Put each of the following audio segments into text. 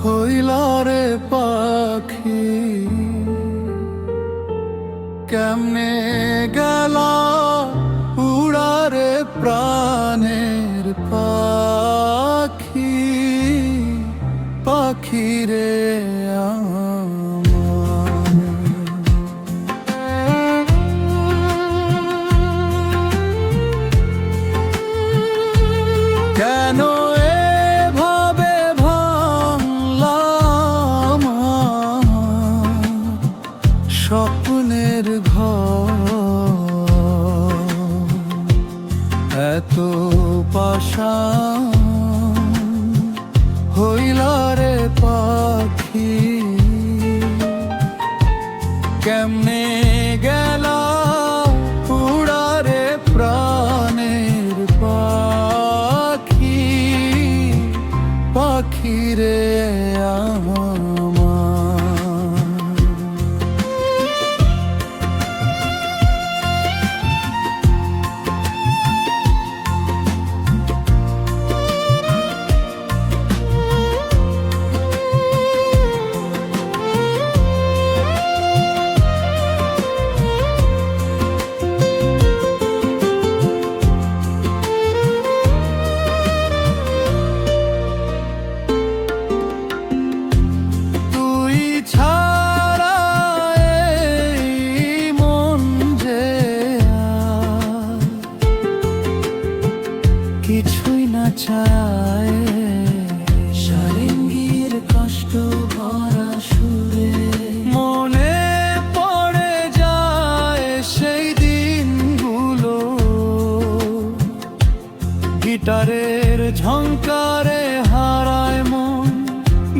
হইলা রে পাখি কেমনে গেলা উড়ারে প্রাণের পাখি পাখি রে কেন এভাবে ভাঙলাম স্বপ্নের ঘর এত পাষাণ হইলা রে পাখি কেমনে গেলা উড়ারে প্রাণের পাখি পাখি রে কিছুই না চায় সারেঙ্গীর কষ্ট ভরা সুরে মনে পড়ে যায় সেই দিনগুলো গিটারের ঝংকারে হারায় মন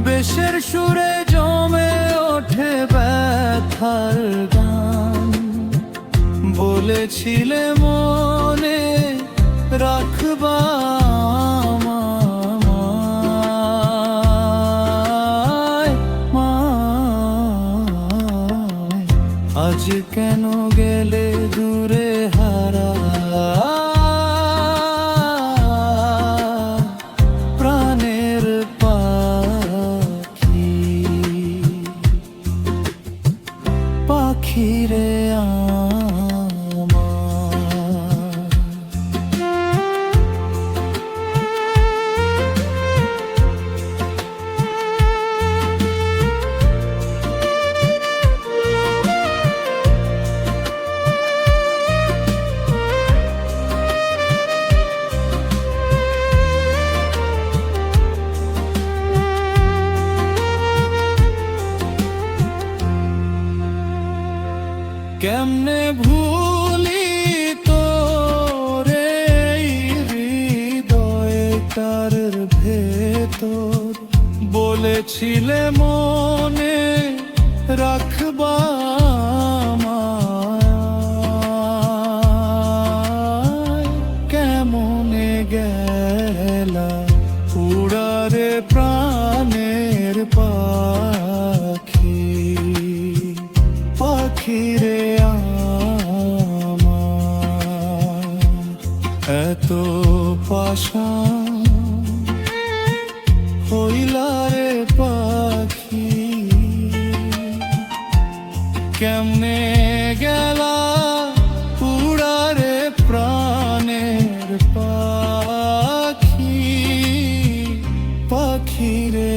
বেশের সুরে জমে ওঠে ব্যথার গান বলেছিলে মনে রাখবা আজ কেন গেলে দূরে হারা প্রাণের পাখি পাখি রে কেমনে ভুলি তোরে হৃদয়টার ভেতর বলেছিলে মনে রাখবা কেমনে গেলা উড়ারে প্রাণের পাখি পাখি রে এত পাষাণ হইলা রে পাখি কেমনে গেলা উড়ারে প্রাণের পাখি পাখি রে